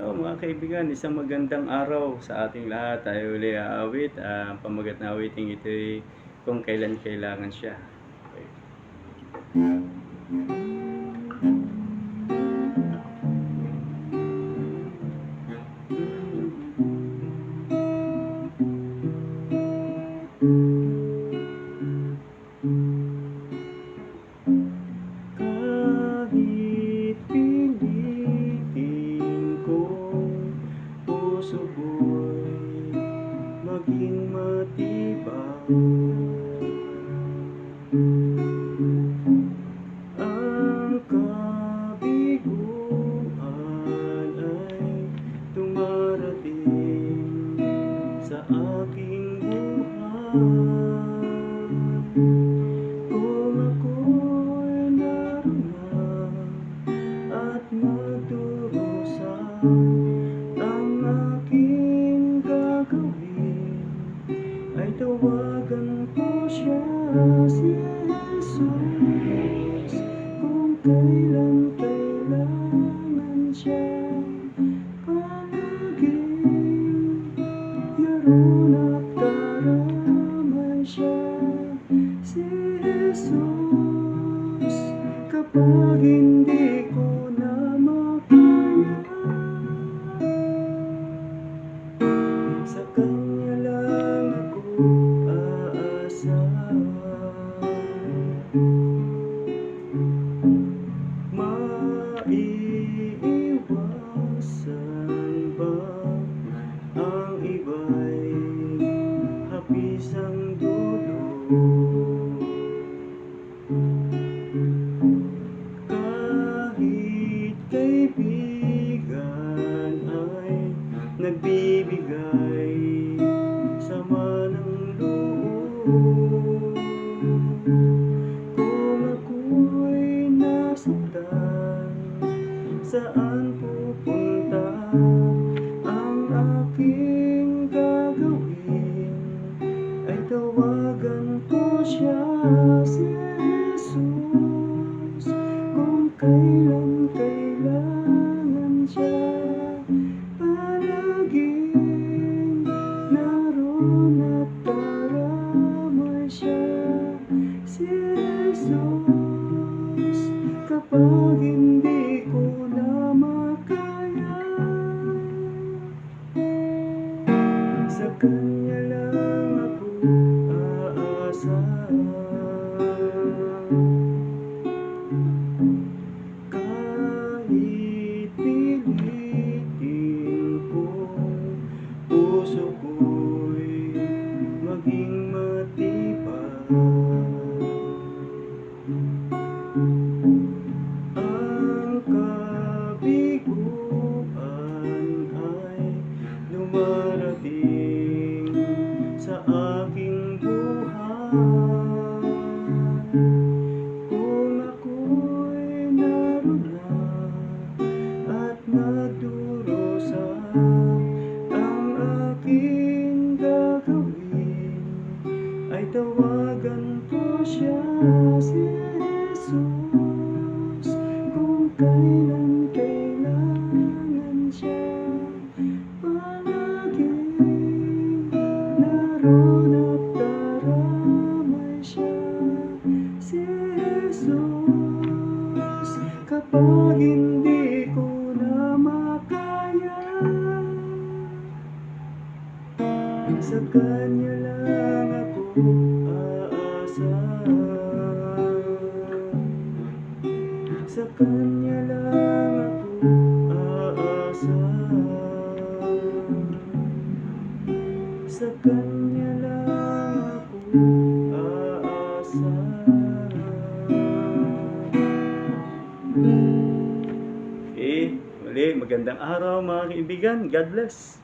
Hello mga kaibigan, isang magandang araw sa ating lahat. Tayo uli aawit. Ang pamagat na awiting ito'y kung kailan kailangan siya. Okay. Kahit pilitin kong puso ko'y maging matibay, ang kabiguan ay dumarating sa aking buhay. Kung ako'y naroon at magdurusa, ang aking gagawin ay tawagan ko siya, si Jesus. Kung kailan kailangan siya, palaging yaroon at karamay siya, si Jesus. Kapag hindi ko na makaya, sa Kanya lang ako aasa. Maiiwasan ba ang iba'y hapisang dulo? Kahit kaibigan ay nagbibigay sama ng loob, kung ako'y nasaktan, saan pupunta? Ang aking gagawin ay tawagan ko siya, si Jesus. Kung kailan kailangan siya, palaging naroon at karamay siya, si Jesus. Kapag hindi ko na makaya, sa Kanya lang ako aasa. Kahit pilitin kong puso ko'y maging matibay, ang kabiguan ay dumarating sa aking buhay. Kung ako'y naroon at nagdurusa, ang aking gagawin ay tawagan ko siya, si Jesus. Kung kailan kailangan siya, palaging naroon at karamay siya, si Jesus. Kapag hindi ko na makaya, sa Kanya lang ako aasa. Sa Kanya lang ako aasa. Sa Kanya lang ako aasa. Muli, magandang araw mga kaibigan. God bless.